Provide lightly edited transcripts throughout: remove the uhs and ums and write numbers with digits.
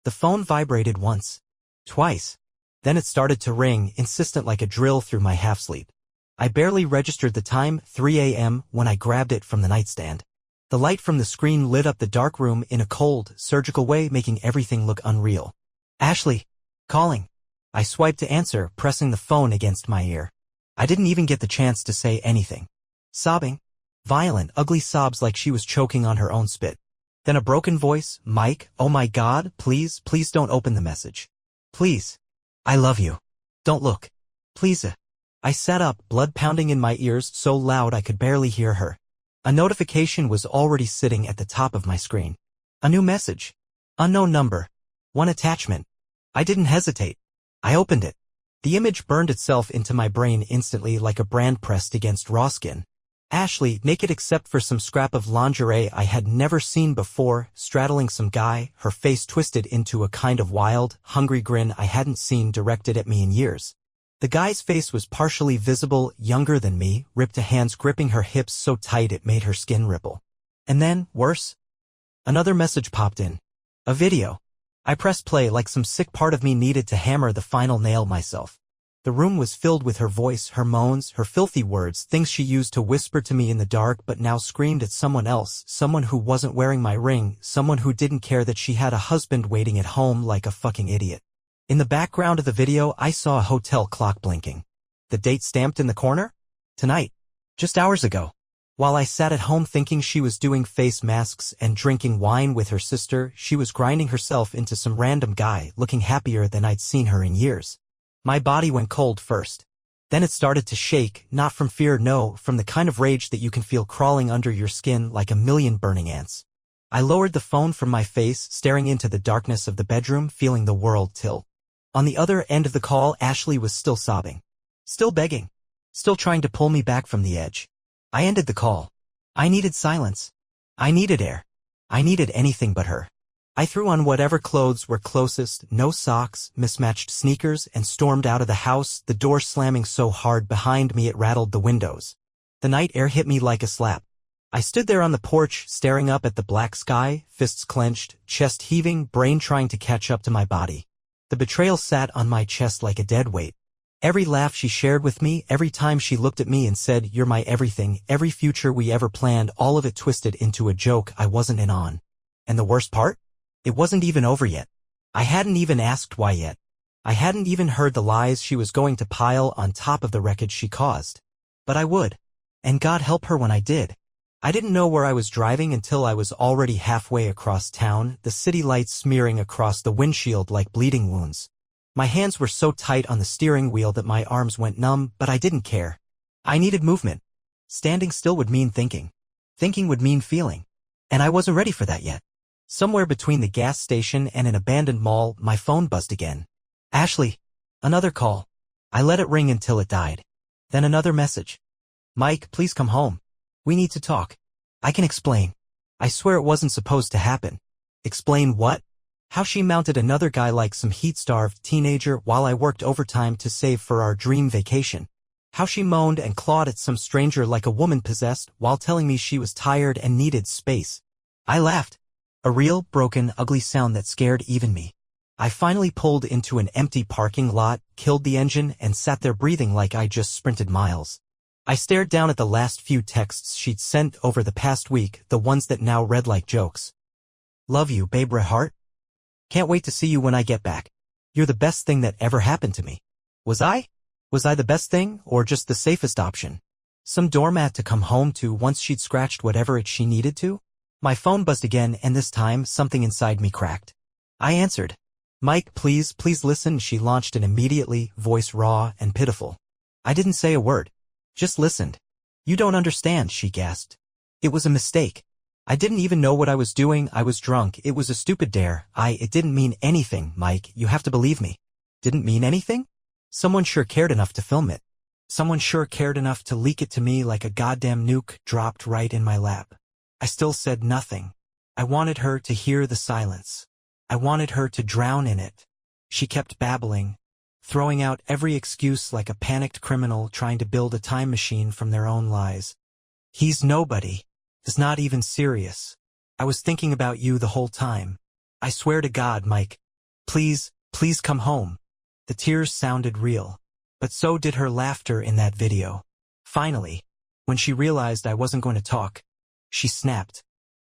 The phone vibrated once, twice. Then it started to ring, insistent like a drill through my half-sleep. I barely registered the time, 3 a.m., when I grabbed it from the nightstand. The light from the screen lit up the dark room in a cold, surgical way, making everything look unreal. Ashley. Calling. I swiped to answer, pressing the phone against my ear. I didn't even get the chance to say anything. Sobbing. Violent, ugly sobs like she was choking on her own spit. Then a broken voice, Mike, oh my God, please don't open the message. Please. I love you. Don't look. Please. I sat up, blood pounding in my ears so loud I could barely hear her. A notification was already sitting at the top of my screen. A new message. Unknown number. One attachment. I didn't hesitate. I opened it. The image burned itself into my brain instantly like a brand pressed against raw skin. Ashley, naked except for some scrap of lingerie I had never seen before, straddling some guy, her face twisted into a kind of wild, hungry grin I hadn't seen directed at me in years. The guy's face was partially visible, younger than me, ripped hands gripping her hips so tight it made her skin ripple. And then, worse? Another message popped in. A video. I pressed play like some sick part of me needed to hammer the final nail myself. The room was filled with her voice, her moans, her filthy words, things she used to whisper to me in the dark but now screamed at someone else, someone who wasn't wearing my ring, someone who didn't care that she had a husband waiting at home like a fucking idiot. In the background of the video, I saw a hotel clock blinking. The date stamped in the corner? Tonight. Just hours ago. While I sat at home thinking she was doing face masks and drinking wine with her sister, she was grinding herself into some random guy, looking happier than I'd seen her in years. My body went cold first. Then it started to shake, not from fear, no, from the kind of rage that you can feel crawling under your skin like a million burning ants. I lowered the phone from my face, staring into the darkness of the bedroom, feeling the world tilt. On the other end of the call, Ashley was still sobbing. Still begging. Still trying to pull me back from the edge. I ended the call. I needed silence. I needed air. I needed anything but her. I threw on whatever clothes were closest, no socks, mismatched sneakers, and stormed out of the house, the door slamming so hard behind me it rattled the windows. The night air hit me like a slap. I stood there on the porch, staring up at the black sky, fists clenched, chest heaving, brain trying to catch up to my body. The betrayal sat on my chest like a dead weight. Every laugh she shared with me, every time she looked at me and said, "You're my everything," every future we ever planned, all of it twisted into a joke I wasn't in on. And the worst part? It wasn't even over yet. I hadn't even asked why yet. I hadn't even heard the lies she was going to pile on top of the wreckage she caused. But I would. And God help her when I did. I didn't know where I was driving until I was already halfway across town, the city lights smearing across the windshield like bleeding wounds. My hands were so tight on the steering wheel that my arms went numb, but I didn't care. I needed movement. Standing still would mean thinking. Thinking would mean feeling. And I wasn't ready for that yet. Somewhere between the gas station and an abandoned mall, my phone buzzed again. Ashley. Another call. I let it ring until it died. Then another message. Mike, please come home. We need to talk. I can explain. I swear it wasn't supposed to happen. Explain what? How she mounted another guy like some heat-starved teenager while I worked overtime to save for our dream vacation. How she moaned and clawed at some stranger like a woman possessed while telling me she was tired and needed space. I laughed. A real, broken, ugly sound that scared even me. I finally pulled into an empty parking lot, killed the engine, and sat there breathing like I just sprinted miles. I stared down at the last few texts she'd sent over the past week, the ones that now read like jokes. Love you, babe, heart. Can't wait to see you when I get back. You're the best thing that ever happened to me. Was I? Was I the best thing, or just the safest option? Some doormat to come home to once she'd scratched whatever itch she needed to? My phone buzzed again, and this time, something inside me cracked. I answered. Mike, please listen, she launched in immediately, voice raw and pitiful. I didn't say a word. Just listened. You don't understand, she gasped. It was a mistake. I didn't even know what I was doing, I was drunk, it was a stupid dare, it didn't mean anything, Mike, you have to believe me. Didn't mean anything? Someone sure cared enough to film it. Someone sure cared enough to leak it to me like a goddamn nuke dropped right in my lap. I still said nothing. I wanted her to hear the silence. I wanted her to drown in it. She kept babbling, throwing out every excuse like a panicked criminal trying to build a time machine from their own lies. He's nobody. He's not even serious. I was thinking about you the whole time. I swear to God, Mike. Please, please come home. The tears sounded real. But so did her laughter in that video. Finally, when she realized I wasn't going to talk, she snapped.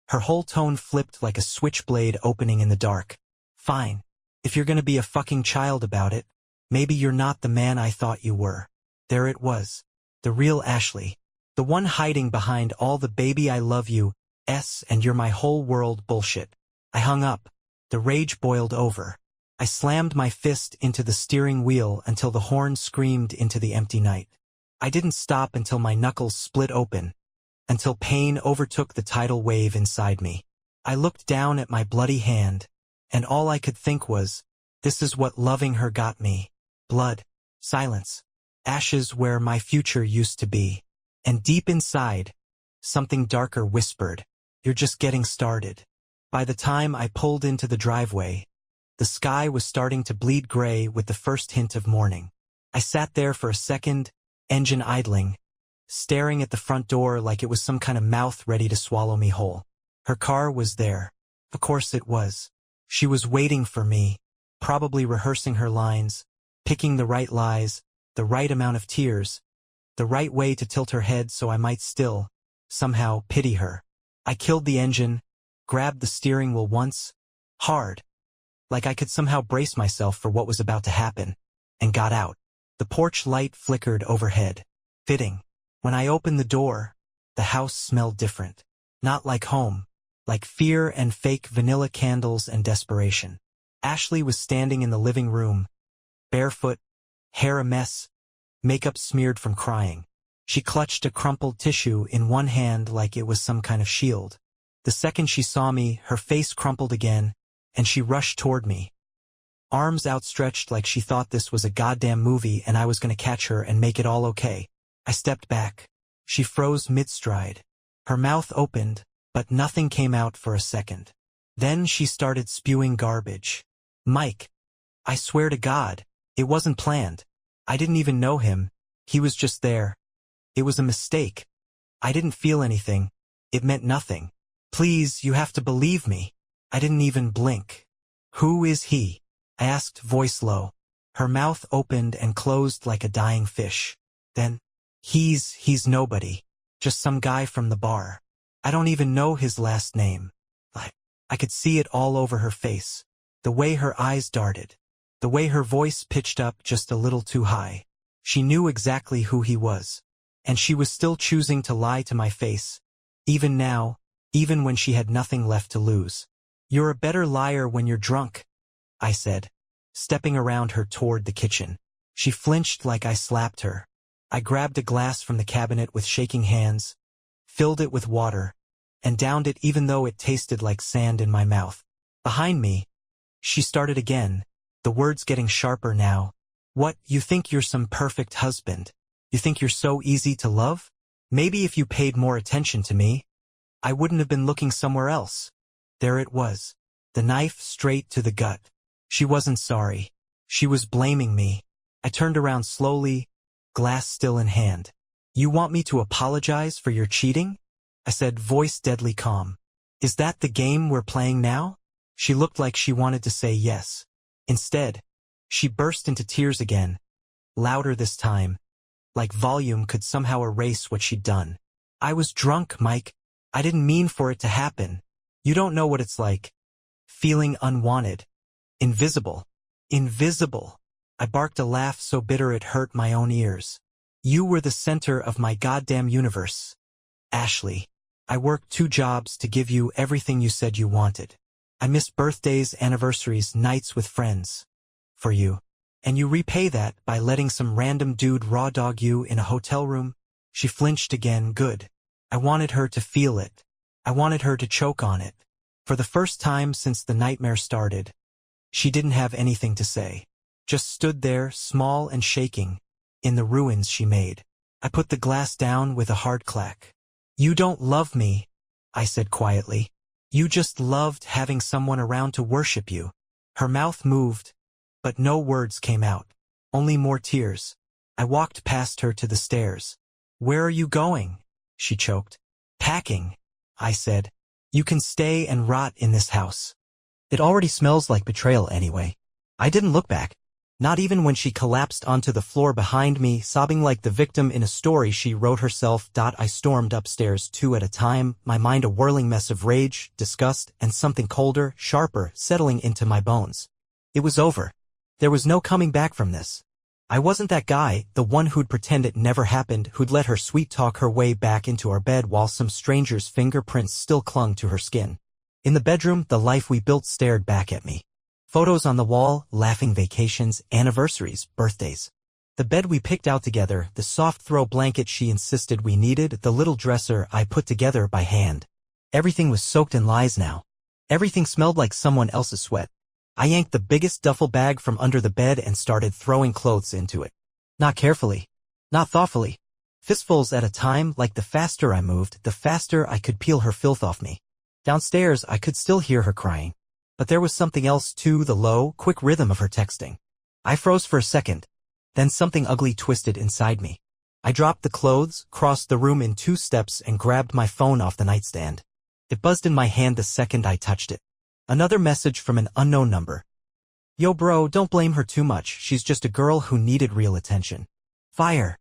Her whole tone flipped like a switchblade opening in the dark. Fine. If you're gonna be a fucking child about it, maybe you're not the man I thought you were. There it was. The real Ashley. The one hiding behind all the baby I love you, and you're my whole world bullshit. I hung up. The rage boiled over. I slammed my fist into the steering wheel until the horn screamed into the empty night. I didn't stop until my knuckles split open, until pain overtook the tidal wave inside me. I looked down at my bloody hand, and all I could think was, this is what loving her got me. Blood, silence, ashes where my future used to be. And deep inside, something darker whispered, you're just getting started. By the time I pulled into the driveway, the sky was starting to bleed gray with the first hint of morning. I sat there for a second, engine idling, staring at the front door like it was some kind of mouth ready to swallow me whole. Her car was there. Of course it was. She was waiting for me, probably rehearsing her lines, picking the right lies, the right amount of tears, the right way to tilt her head so I might still, somehow, pity her. I killed the engine, grabbed the steering wheel once, hard, like I could somehow brace myself for what was about to happen, and got out. The porch light flickered overhead. Fitting. When I opened the door, the house smelled different. Not like home. Like fear and fake vanilla candles and desperation. Ashley was standing in the living room, barefoot, hair a mess, makeup smeared from crying. She clutched a crumpled tissue in one hand like it was some kind of shield. The second she saw me, her face crumpled again, and she rushed toward me. Arms outstretched like she thought this was a goddamn movie and I was going to catch her and make it all okay. I stepped back. She froze mid-stride. Her mouth opened, but nothing came out for a second. Then she started spewing garbage. Mike. I swear to God, it wasn't planned. I didn't even know him. He was just there. It was a mistake. I didn't feel anything. It meant nothing. Please, you have to believe me. I didn't even blink. Who is he? I asked, voice low. Her mouth opened and closed like a dying fish. Then, he's nobody. Just some guy from the bar. I don't even know his last name. I could see it all over her face. The way her eyes darted. The way her voice pitched up just a little too high. She knew exactly who he was. And she was still choosing to lie to my face. Even now, even when she had nothing left to lose. You're a better liar when you're drunk, I said, stepping around her toward the kitchen. She flinched like I slapped her. I grabbed a glass from the cabinet with shaking hands, filled it with water, and downed it even though it tasted like sand in my mouth. Behind me, she started again, the words getting sharper now. What, you think you're some perfect husband? You think you're so easy to love? Maybe if you paid more attention to me, I wouldn't have been looking somewhere else. There it was. The knife straight to the gut. She wasn't sorry. She was blaming me. I turned around slowly, glass still in hand. You want me to apologize for your cheating? I said, voice deadly calm. Is that the game we're playing now? She looked like she wanted to say yes. Instead, she burst into tears again, louder this time, like volume could somehow erase what she'd done. I was drunk, Mike. I didn't mean for it to happen. You don't know what it's like. Feeling unwanted. Invisible. Invisible. I barked a laugh so bitter it hurt my own ears. You were the center of my goddamn universe. Ashley. I worked 2 jobs to give you everything you said you wanted. I missed birthdays, anniversaries, nights with friends. For you. And you repay that by letting some random dude raw dog you in a hotel room? She flinched again, good. I wanted her to feel it. I wanted her to choke on it. For the first time since the nightmare started, she didn't have anything to say. Just stood there, small and shaking, in the ruins she made. I put the glass down with a hard clack. You don't love me, I said quietly. You just loved having someone around to worship you. Her mouth moved, but no words came out. Only more tears. I walked past her to the stairs. Where are you going? She choked. Packing, I said. You can stay and rot in this house. It already smells like betrayal anyway. I didn't look back. Not even when she collapsed onto the floor behind me, sobbing like the victim in a story she wrote herself. I stormed upstairs 2 at a time, my mind a whirling mess of rage, disgust, and something colder, sharper, settling into my bones. It was over. There was no coming back from this. I wasn't that guy, the one who'd pretend it never happened, who'd let her sweet-talk her way back into our bed while some stranger's fingerprints still clung to her skin. In the bedroom, the life we built stared back at me. Photos on the wall, laughing vacations, anniversaries, birthdays. The bed we picked out together, the soft throw blanket she insisted we needed, the little dresser I put together by hand. Everything was soaked in lies now. Everything smelled like someone else's sweat. I yanked the biggest duffel bag from under the bed and started throwing clothes into it. Not carefully. Not thoughtfully. Fistfuls at a time, like the faster I moved, the faster I could peel her filth off me. Downstairs, I could still hear her crying. But there was something else too, the low, quick rhythm of her texting. I froze for a second. Then something ugly twisted inside me. I dropped the clothes, crossed the room in 2 steps, and grabbed my phone off the nightstand. It buzzed in my hand the second I touched it. Another message from an unknown number. Yo bro, don't blame her too much, she's just a girl who needed real attention. Fire.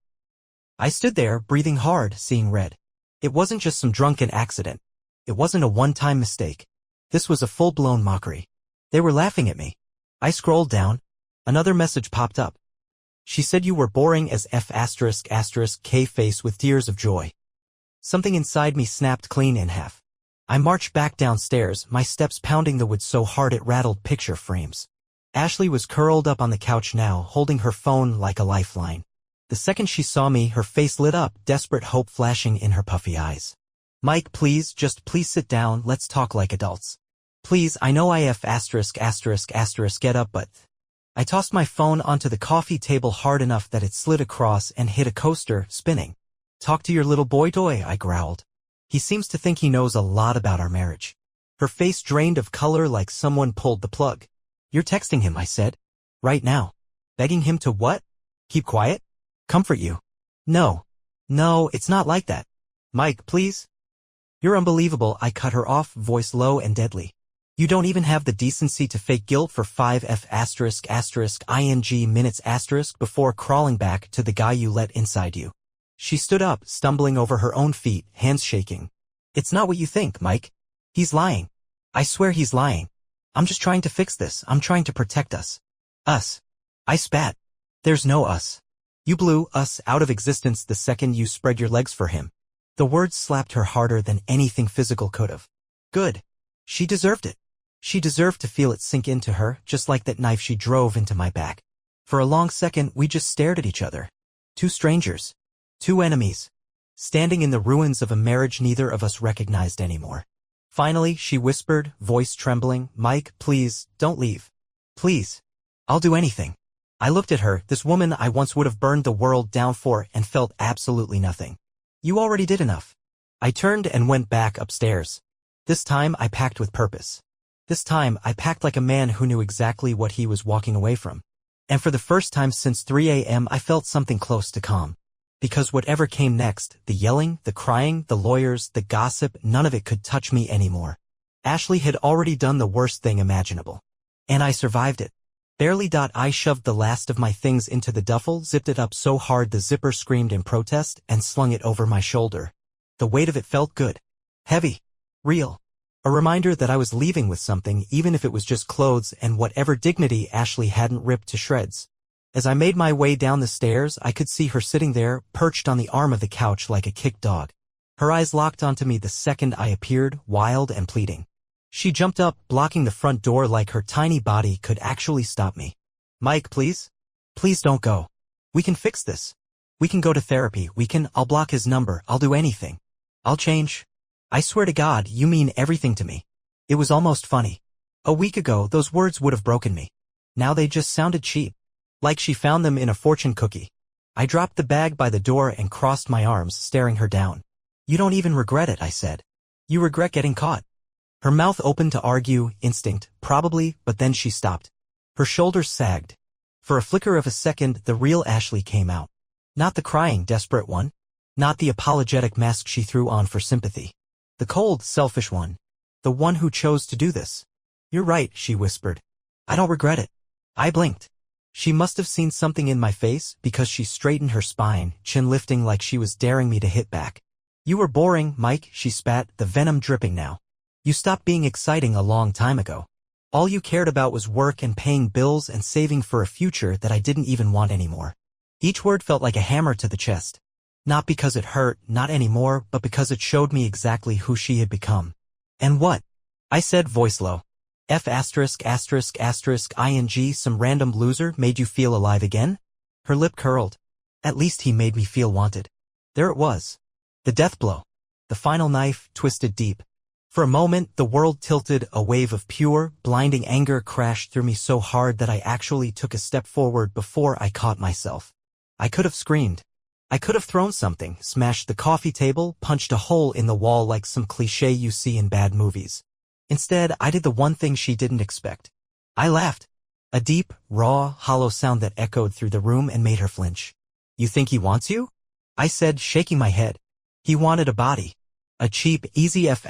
I stood there, breathing hard, seeing red. It wasn't just some drunken accident. It wasn't a one-time mistake. This was a full-blown mockery. They were laughing at me. I scrolled down. Another message popped up. She said you were boring as K face with tears of joy. Something inside me snapped clean in half. I marched back downstairs, my steps pounding the wood so hard it rattled picture frames. Ashley was curled up on the couch now, holding her phone like a lifeline. The second she saw me, her face lit up, desperate hope flashing in her puffy eyes. Mike, please, just please sit down, let's talk like adults. Please, I know get up, but... I tossed my phone onto the coffee table hard enough that it slid across and hit a coaster, spinning. Talk to your little boy, I growled. He seems to think he knows a lot about our marriage. Her face drained of color like someone pulled the plug. You're texting him, I said. Right now. Begging him to what? Keep quiet? Comfort you. No, it's not like that. Mike, please. You're unbelievable, I cut her off, voice low and deadly. You don't even have the decency to fake guilt for 5 minutes before crawling back to the guy you let inside you. She stood up, stumbling over her own feet, hands shaking. It's not what you think, Mike. He's lying. I swear he's lying. I'm just trying to fix this. I'm trying to protect us. Us. I spat. There's no us. You blew us out of existence the second you spread your legs for him. The words slapped her harder than anything physical could have. Good. She deserved it. She deserved to feel it sink into her, just like that knife she drove into my back. For a long second, we just stared at each other. 2 strangers. 2 enemies. Standing in the ruins of a marriage neither of us recognized anymore. Finally, she whispered, voice trembling, Mike, please, don't leave. Please. I'll do anything. I looked at her, this woman I once would have burned the world down for, and felt absolutely nothing. You already did enough. I turned and went back upstairs. This time I packed with purpose. This time I packed like a man who knew exactly what he was walking away from. And for the first time since 3 a.m. I felt something close to calm. Because whatever came next, the yelling, the crying, the lawyers, the gossip, none of it could touch me anymore. Ashley had already done the worst thing imaginable. And I survived it. Barely. I shoved the last of my things into the duffel, zipped it up so hard the zipper screamed in protest, and slung it over my shoulder. The weight of it felt good. Heavy. Real. A reminder that I was leaving with something, even if it was just clothes and whatever dignity Ashley hadn't ripped to shreds. As I made my way down the stairs, I could see her sitting there, perched on the arm of the couch like a kicked dog. Her eyes locked onto me the second I appeared, wild and pleading. She jumped up, blocking the front door like her tiny body could actually stop me. Mike, please? Please don't go. We can fix this. We can go to therapy, I'll block his number, I'll do anything. I'll change. I swear to God, you mean everything to me. It was almost funny. A week ago, those words would have broken me. Now they just sounded cheap. Like she found them in a fortune cookie. I dropped the bag by the door and crossed my arms, staring her down. You don't even regret it, I said. You regret getting caught. Her mouth opened to argue, instinct, probably, but then she stopped. Her shoulders sagged. For a flicker of a second, the real Ashley came out. Not the crying, desperate one. Not the apologetic mask she threw on for sympathy. The cold, selfish one. The one who chose to do this. You're right, she whispered. I don't regret it. I blinked. She must have seen something in my face because she straightened her spine, chin lifting like she was daring me to hit back. You were boring, Mike, she spat, the venom dripping now. You stopped being exciting a long time ago. All you cared about was work and paying bills and saving for a future that I didn't even want anymore. Each word felt like a hammer to the chest. Not because it hurt, not anymore, but because it showed me exactly who she had become. And what? I said, voice low. F**********, ing, some random loser made you feel alive again? Her lip curled. At least he made me feel wanted. There it was. The death blow. The final knife, twisted deep. For a moment, the world tilted, a wave of pure, blinding anger crashed through me so hard that I actually took a step forward before I caught myself. I could have screamed. I could have thrown something, smashed the coffee table, punched a hole in the wall like some cliché you see in bad movies. Instead, I did the one thing she didn't expect. I laughed. A deep, raw, hollow sound that echoed through the room and made her flinch. You think he wants you? I said, shaking my head. He wanted a body. A cheap, easy F*******.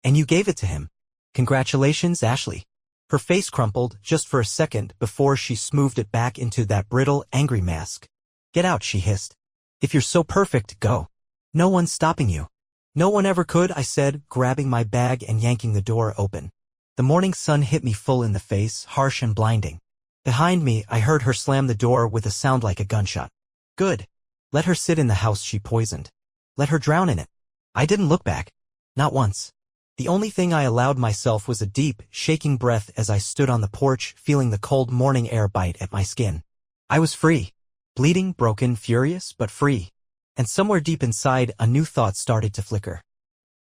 And you gave it to him. Congratulations, Ashley. Her face crumpled just for a second before she smoothed it back into that brittle, angry mask. Get out, she hissed. If you're so perfect, go. No one's stopping you. No one ever could, I said, grabbing my bag and yanking the door open. The morning sun hit me full in the face, harsh and blinding. Behind me, I heard her slam the door with a sound like a gunshot. Good. Let her sit in the house she poisoned. Let her drown in it. I didn't look back. Not once. The only thing I allowed myself was a deep, shaking breath as I stood on the porch, feeling the cold morning air bite at my skin. I was free. Bleeding, broken, furious, but free. And somewhere deep inside, a new thought started to flicker.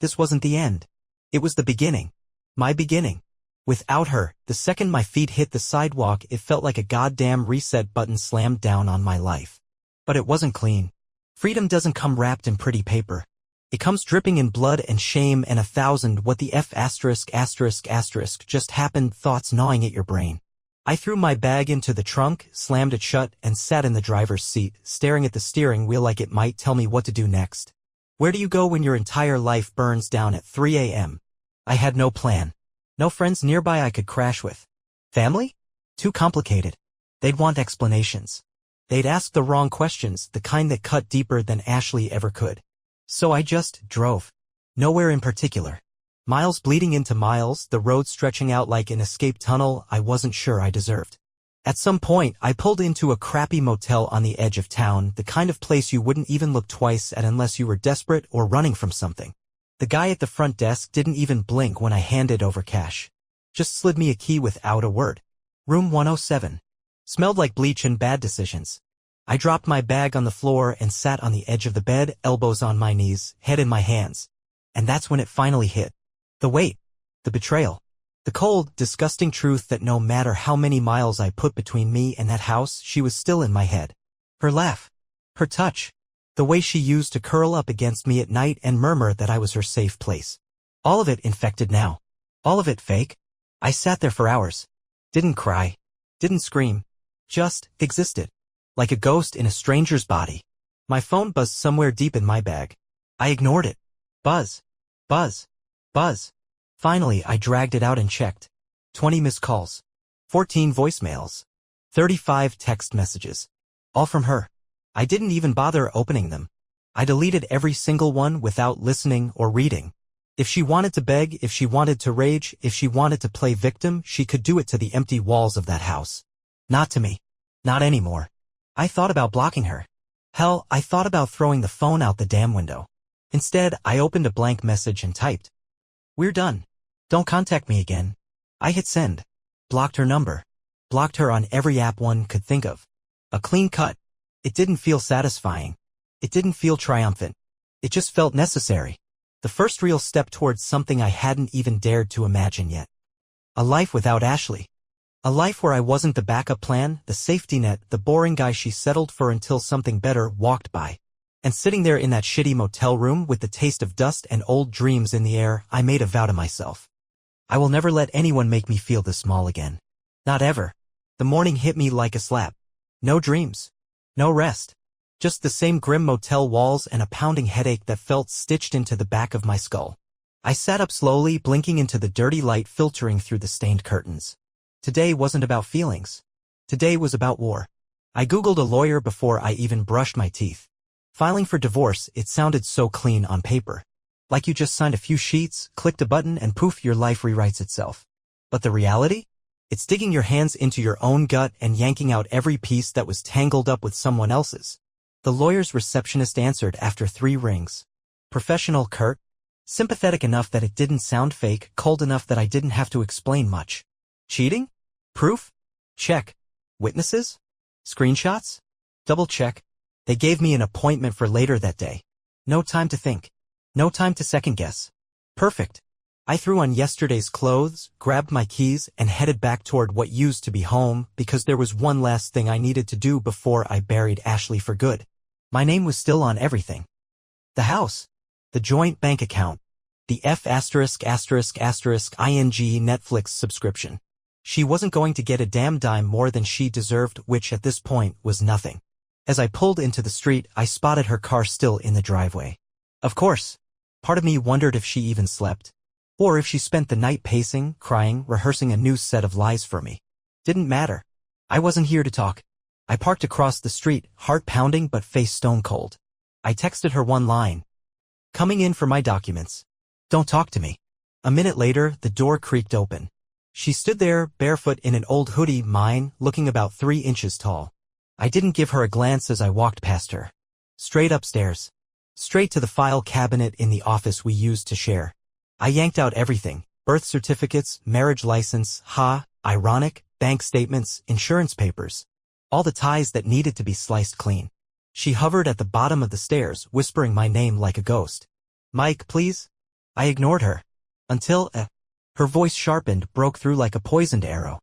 This wasn't the end. It was the beginning. My beginning. Without her, the second my feet hit the sidewalk, it felt like a goddamn reset button slammed down on my life. But it wasn't clean. Freedom doesn't come wrapped in pretty paper. It comes dripping in blood and shame and 1,000 what the F******* just happened thoughts gnawing at your brain. I threw my bag into the trunk, slammed it shut, and sat in the driver's seat, staring at the steering wheel like it might tell me what to do next. Where do you go when your entire life burns down at 3 a.m.? I had no plan. No friends nearby I could crash with. Family? Too complicated. They'd want explanations. They'd ask the wrong questions, the kind that cut deeper than Ashley ever could. So I just drove. Nowhere in particular. Miles bleeding into miles, the road stretching out like an escape tunnel I wasn't sure I deserved. At some point, I pulled into a crappy motel on the edge of town, the kind of place you wouldn't even look twice at unless you were desperate or running from something. The guy at the front desk didn't even blink when I handed over cash. Just slid me a key without a word. Room 107. Smelled like bleach and bad decisions. I dropped my bag on the floor and sat on the edge of the bed, elbows on my knees, head in my hands. And that's when it finally hit. The weight. The betrayal. The cold, disgusting truth that no matter how many miles I put between me and that house, she was still in my head. Her laugh. Her touch. The way she used to curl up against me at night and murmur that I was her safe place. All of it infected now. All of it fake. I sat there for hours. Didn't cry. Didn't scream. Just existed. Like a ghost in a stranger's body. My phone buzzed somewhere deep in my bag. I ignored it. Buzz. Buzz. Buzz. Finally, I dragged it out and checked. 20 missed calls. 14 voicemails. 35 text messages. All from her. I didn't even bother opening them. I deleted every single one without listening or reading. If she wanted to beg, if she wanted to rage, if she wanted to play victim, she could do it to the empty walls of that house. Not to me. Not anymore. I thought about blocking her. Hell, I thought about throwing the phone out the damn window. Instead, I opened a blank message and typed. We're done. Don't contact me again. I hit send. Blocked her number. Blocked her on every app one could think of. A clean cut. It didn't feel satisfying. It didn't feel triumphant. It just felt necessary. The first real step towards something I hadn't even dared to imagine yet. A life without Ashley. A life where I wasn't the backup plan, the safety net, the boring guy she settled for until something better walked by. And sitting there in that shitty motel room with the taste of dust and old dreams in the air, I made a vow to myself. I will never let anyone make me feel this small again. Not ever. The morning hit me like a slap. No dreams. No rest. Just the same grim motel walls and a pounding headache that felt stitched into the back of my skull. I sat up slowly, blinking into the dirty light filtering through the stained curtains. Today wasn't about feelings. Today was about war. I Googled a lawyer before I even brushed my teeth. Filing for divorce, it sounded so clean on paper. Like you just signed a few sheets, clicked a button, and poof, your life rewrites itself. But the reality? It's digging your hands into your own gut and yanking out every piece that was tangled up with someone else's. The lawyer's receptionist answered after 3 rings. Professional, curt. Sympathetic enough that it didn't sound fake, cold enough that I didn't have to explain much. Cheating? Proof? Check. Witnesses? Screenshots? Double check. They gave me an appointment for later that day. No time to think. No time to second guess. Perfect. I threw on yesterday's clothes, grabbed my keys, and headed back toward what used to be home because there was one last thing I needed to do before I buried Ashley for good. My name was still on everything. The house. The joint bank account. The F******************************* ING Netflix subscription. She wasn't going to get a damn dime more than she deserved, which at this point was nothing. As I pulled into the street, I spotted her car still in the driveway. Of course. Part of me wondered if she even slept. Or if she spent the night pacing, crying, rehearsing a new set of lies for me. Didn't matter. I wasn't here to talk. I parked across the street, heart pounding but face stone cold. I texted her one line. Coming in for my documents. Don't talk to me. A minute later, the door creaked open. She stood there, barefoot in an old hoodie, mine, looking about 3 inches tall. I didn't give her a glance as I walked past her. Straight upstairs. Straight to the file cabinet in the office we used to share. I yanked out everything. Birth certificates, marriage license, ironic, bank statements, insurance papers. All the ties that needed to be sliced clean. She hovered at the bottom of the stairs, whispering my name like a ghost. Mike, please? I ignored her. Until, her voice sharpened, broke through like a poisoned arrow.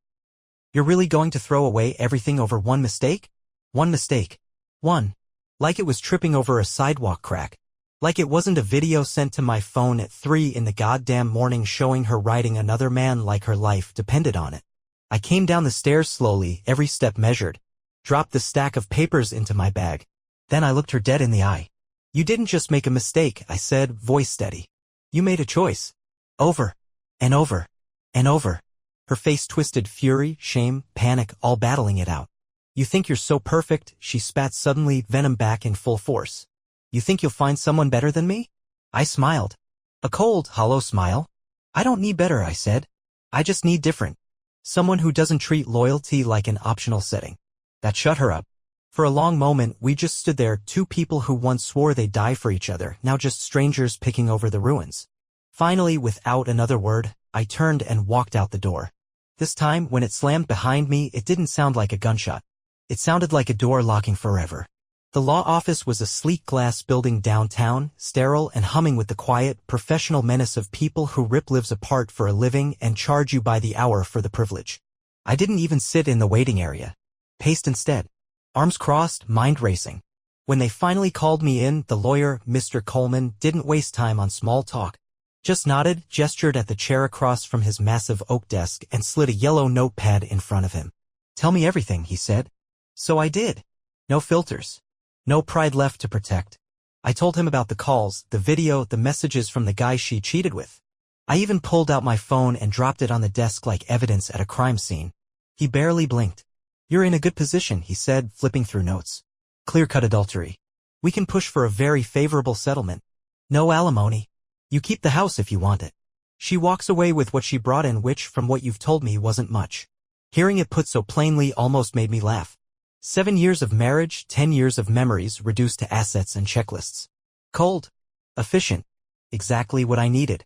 You're really going to throw away everything over one mistake? One mistake. One. Like it was tripping over a sidewalk crack. Like it wasn't a video sent to my phone at 3 in the goddamn morning showing her riding another man like her life depended on it. I came down the stairs slowly, every step measured. Dropped the stack of papers into my bag. Then I looked her dead in the eye. You didn't just make a mistake, I said, voice steady. You made a choice. Over. And over. And over. Her face twisted, fury, shame, panic, all battling it out. You think you're so perfect, she spat suddenly, venom back in full force. You think you'll find someone better than me? I smiled. A cold, hollow smile. I don't need better, I said. I just need different. Someone who doesn't treat loyalty like an optional setting. That shut her up. For a long moment, we just stood there, 2 people who once swore they'd die for each other, now just strangers picking over the ruins. Finally, without another word, I turned and walked out the door. This time, when it slammed behind me, it didn't sound like a gunshot. It sounded like a door locking forever. The law office was a sleek glass building downtown, sterile and humming with the quiet, professional menace of people who rip lives apart for a living and charge you by the hour for the privilege. I didn't even sit in the waiting area. Paced instead. Arms crossed, mind racing. When they finally called me in, the lawyer, Mr. Coleman, didn't waste time on small talk. Just nodded, gestured at the chair across from his massive oak desk, and slid a yellow notepad in front of him. Tell me everything, he said. So I did. No filters. No pride left to protect. I told him about the calls, the video, the messages from the guy she cheated with. I even pulled out my phone and dropped it on the desk like evidence at a crime scene. He barely blinked. You're in a good position, he said, flipping through notes. Clear-cut adultery. We can push for a very favorable settlement. No alimony. You keep the house if you want it. She walks away with what she brought in, which, from what you've told me, wasn't much. Hearing it put so plainly almost made me laugh. 7 years of marriage, 10 years of memories reduced to assets and checklists. Cold. Efficient. Exactly what I needed.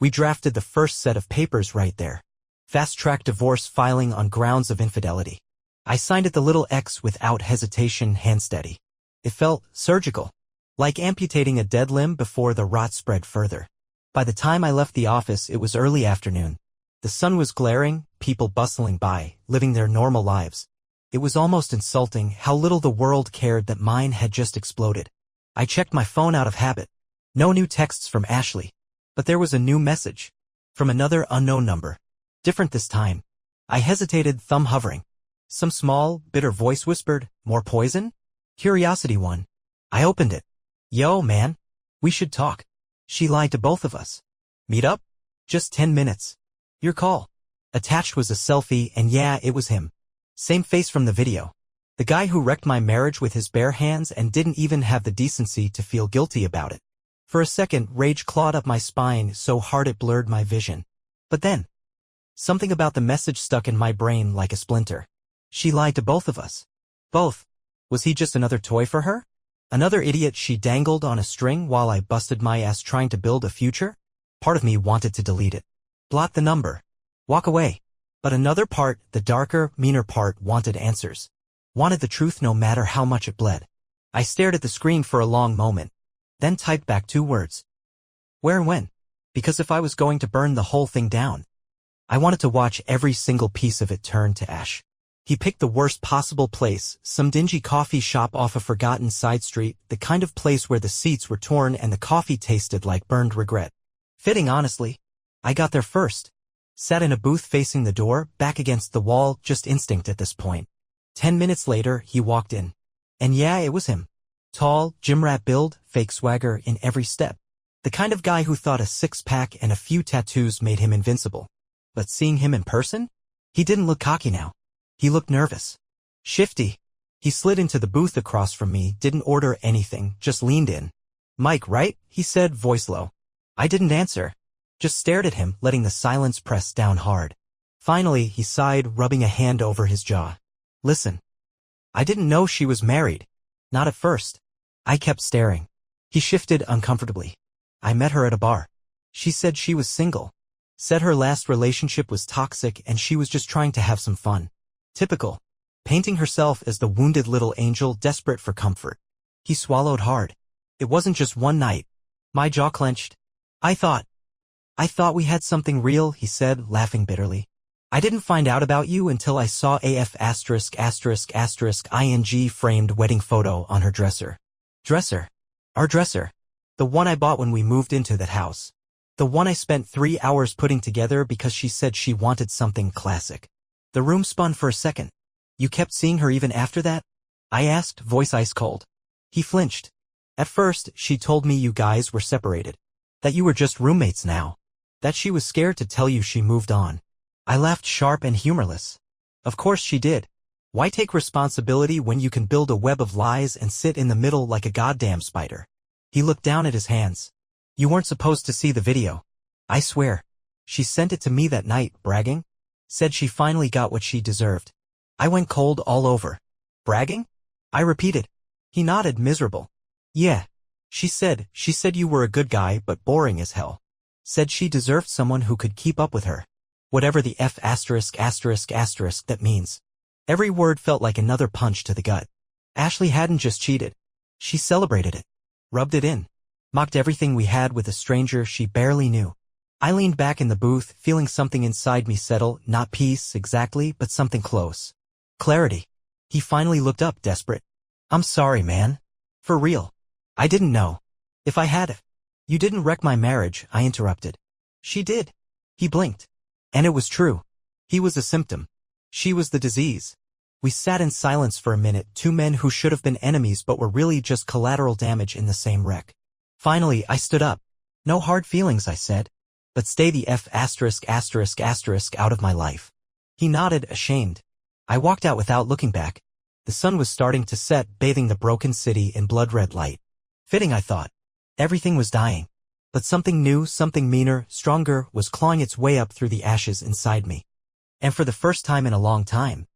We drafted the first set of papers right there. Fast-track divorce filing on grounds of infidelity. I signed it the little X without hesitation, hand steady. It felt surgical. Like amputating a dead limb before the rot spread further. By the time I left the office, it was early afternoon. The sun was glaring, people bustling by, living their normal lives. It was almost insulting how little the world cared that mine had just exploded. I checked my phone out of habit. No new texts from Ashley. But there was a new message. From another unknown number. Different this time. I hesitated, thumb hovering. Some small, bitter voice whispered, more poison? Curiosity won. I opened it. Yo, man. We should talk. She lied to both of us. Meet up? Just 10 minutes. Your call. Attached was a selfie, and yeah, it was him. Same face from the video. The guy who wrecked my marriage with his bare hands and didn't even have the decency to feel guilty about it. For a second, rage clawed up my spine so hard it blurred my vision. But then, something about the message stuck in my brain like a splinter. She lied to both of us. Both. Was he just another toy for her? Another idiot she dangled on a string while I busted my ass trying to build a future? Part of me wanted to delete it. Blot the number. Walk away. But another part, the darker, meaner part, wanted answers. Wanted the truth no matter how much it bled. I stared at the screen for a long moment, then typed back 2 words. Where and when? Because if I was going to burn the whole thing down, I wanted to watch every single piece of it turn to ash. He picked the worst possible place, some dingy coffee shop off a forgotten side street, the kind of place where the seats were torn and the coffee tasted like burned regret. Fitting, honestly. I got there first. Sat in a booth facing the door, back against the wall, just instinct at this point. 10 minutes later, he walked in. And yeah, it was him. Tall, gym rat build, fake swagger in every step. The kind of guy who thought a 6-pack and a few tattoos made him invincible. But seeing him in person? He didn't look cocky now. He looked nervous. Shifty. He slid into the booth across from me, didn't order anything, just leaned in. Mike, right? He said, voice low. I didn't answer. Just stared at him, letting the silence press down hard. Finally, he sighed, rubbing a hand over his jaw. Listen. I didn't know she was married. Not at first. I kept staring. He shifted uncomfortably. I met her at a bar. She said she was single. Said her last relationship was toxic and she was just trying to have some fun. Typical. Painting herself as the wounded little angel desperate for comfort. He swallowed hard. It wasn't just one night. My jaw clenched. I thought we had something real, he said, laughing bitterly. I didn't find out about you until I saw AF********** ing framed wedding photo on her dresser. Dresser. Our dresser. The one I bought when we moved into that house. The one I spent 3 hours putting together because she said she wanted something classic. The room spun for a second. You kept seeing her even after that? I asked, voice ice cold. He flinched. At first, she told me you guys were separated. That you were just roommates now. That she was scared to tell you she moved on. I laughed sharp and humorless. Of course she did. Why take responsibility when you can build a web of lies and sit in the middle like a goddamn spider? He looked down at his hands. You weren't supposed to see the video. I swear. She sent it to me that night, bragging. Said she finally got what she deserved. I went cold all over. Bragging? I repeated. He nodded, miserable. Yeah. She said you were a good guy but boring as hell. Said she deserved someone who could keep up with her. Whatever the F**** that means. Every word felt like another punch to the gut. Ashley hadn't just cheated. She celebrated it. Rubbed it in. Mocked everything we had with a stranger she barely knew. I leaned back in the booth, feeling something inside me settle, not peace exactly, but something close. Clarity. He finally looked up, desperate. I'm sorry, man. For real. I didn't know. If I had. You didn't wreck my marriage, I interrupted. She did. He blinked. And it was true. He was a symptom. She was the disease. We sat in silence for a minute, 2 men who should have been enemies but were really just collateral damage in the same wreck. Finally, I stood up. No hard feelings, I said. But stay the F*** out of my life. He nodded, ashamed. I walked out without looking back. The sun was starting to set, bathing the broken city in blood-red light. Fitting, I thought. Everything was dying. But something new, something meaner, stronger, was clawing its way up through the ashes inside me. And for the first time in a long time,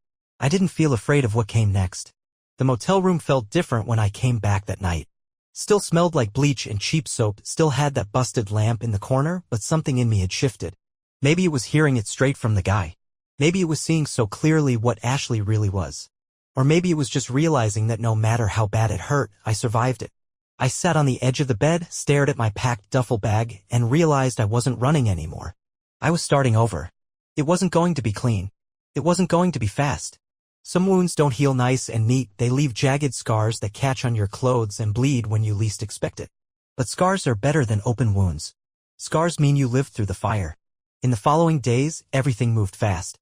I didn't feel afraid of what came next. The motel room felt different when I came back that night. Still smelled like bleach and cheap soap, still had that busted lamp in the corner, but something in me had shifted. Maybe it was hearing it straight from the guy. Maybe it was seeing so clearly what Ashley really was. Or maybe it was just realizing that no matter how bad it hurt, I survived it. I sat on the edge of the bed, stared at my packed duffel bag, and realized I wasn't running anymore. I was starting over. It wasn't going to be clean. It wasn't going to be fast. Some wounds don't heal nice and neat, they leave jagged scars that catch on your clothes and bleed when you least expect it. But scars are better than open wounds. Scars mean you lived through the fire. In the following days, everything moved fast.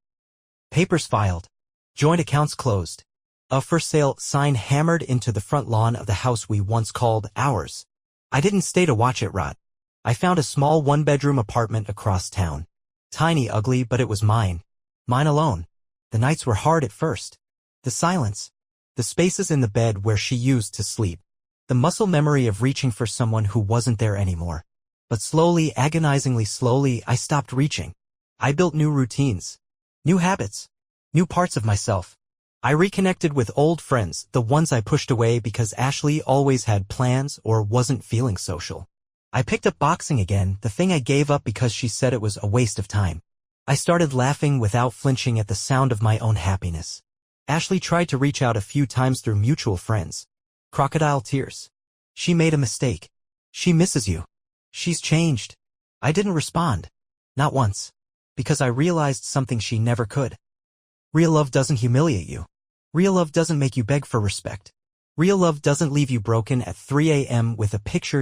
Papers filed. Joint accounts closed. A for sale sign hammered into the front lawn of the house we once called ours. I didn't stay to watch it rot. I found a small 1-bedroom apartment across town. Tiny, ugly, but it was mine. Mine alone. The nights were hard at first. The silence. The spaces in the bed where she used to sleep. The muscle memory of reaching for someone who wasn't there anymore. But slowly, agonizingly slowly, I stopped reaching. I built new routines. New habits. New parts of myself. I reconnected with old friends, the ones I pushed away because Ashley always had plans or wasn't feeling social. I picked up boxing again, the thing I gave up because she said it was a waste of time. I started laughing without flinching at the sound of my own happiness. Ashley tried to reach out a few times through mutual friends. Crocodile tears. She made a mistake. She misses you. She's changed. I didn't respond. Not once. Because I realized something she never could. Real love doesn't humiliate you. Real love doesn't make you beg for respect. Real love doesn't leave you broken at 3 a.m. with a picture